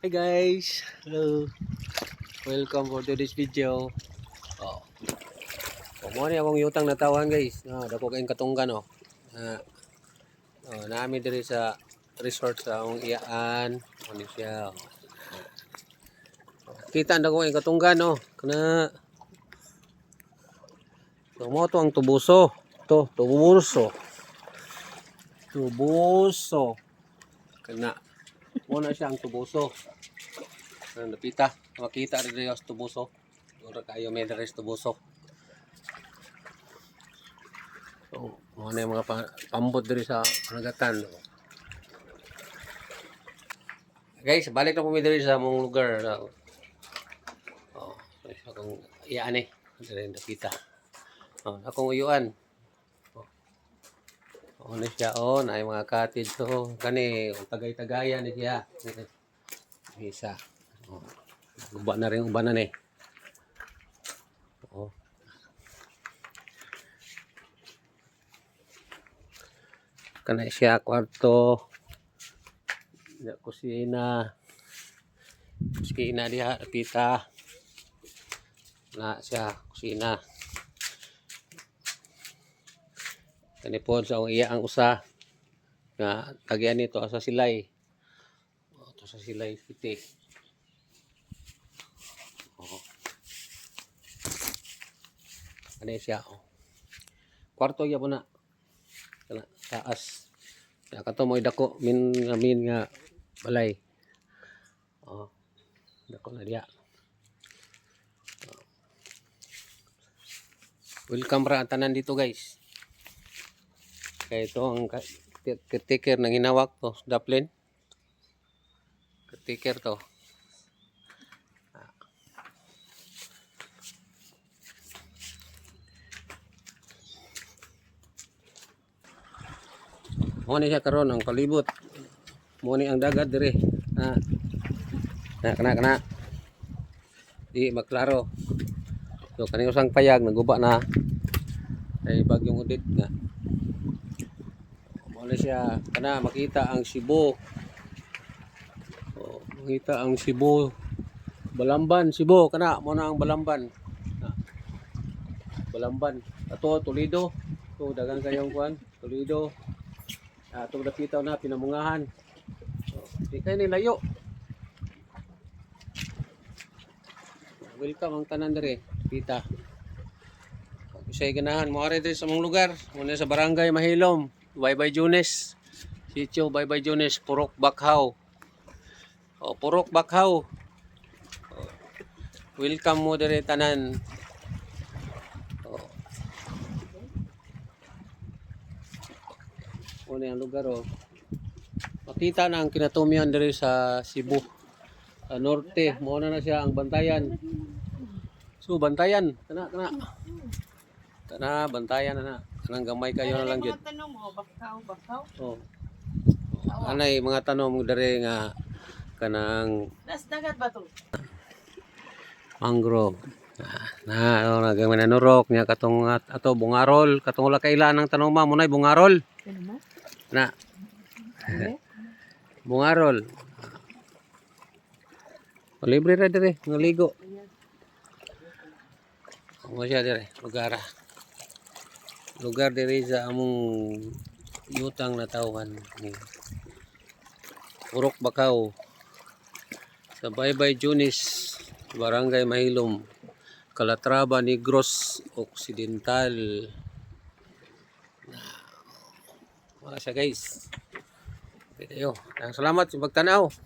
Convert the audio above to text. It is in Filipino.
Hi guys, hello, welcome for today's video. Oh, mo ni akong yutang natawan guys. Dako kayong katunggan namin diri sa resort sa akong iyaan. Ano siya? Kita dako kayong katunggan kana mo to ang tubuso. Tubuso. Kana mo na siya ang tubuso. Napita, makita rin yung tubuso. Ora kayo may dares tubuso. So, ano yung mga pambot diri sa panagatan. Guys, balik na po diri sa mong lugar. Akong iyaan diri napita. Akong uyuan. Ano siya na yung mga cottage kani tagay-tagayan ni siya. Isa. Guba na rin ubanan kana siya kwarto. Kusina diha pita. Na siya kusina. Kani po sa iya ang usa nga tagyan nito sa silay. To sa silay city. Ano siya kwarto ya po na kana taas ya kato mo dako min nga balay dako na diya. Welcome ra tanan dito guys. Kaya ito ang caretaker ng hinawak to Daplin. Caretaker to. Mo ni siya karon ang palibot. Mo ni ang dagat dire. Kana. Di maklaro. So kaning usang payag naguba na. Ay bagyong udit nga. Mo ni siya kana makita ang Cebu. Makita ang Cebu. Balamban Cebu kana mo na ang Balamban. Balamban. Ato Toledo. So dagang kayong kuan Toledo. Itong napitaw na pinamungahan. Di kayo nilayo. Welcome ang tanan dere, pita. Kung isa'y ganahan, mo ari diri sa mong lugar. Muna sa Barangay Mahilom, Baybay Junes. Sitio Baybay Junes, Purok Bakhaw. Purok Bakhaw. Welcome mo dere tanan. Muna ang lugar makita na ang kinatumian diri sa Cebu. Norte, mo na siya ang Bantayan. So Bantayan, kana Bantayan na. Kanang gamay kayo na lang jud. Bakhaw. Anay mga tanom diri nga kanang dagat ba to? mangrove. Nagamay na nurok niya katong ato bungarol, katong wala kailan ang tanom mo nay bungarol. Na. Bungarol. Libre ra dire, ngaligo. Mo siya dire, lugar dire sa among yutang na tawhan ni Purok Bakhaw sa Baybay Junis, Barangay Mahilom, Calatrava, Negros Occidental. Wala siya guys. Salamat sa pagtanaw.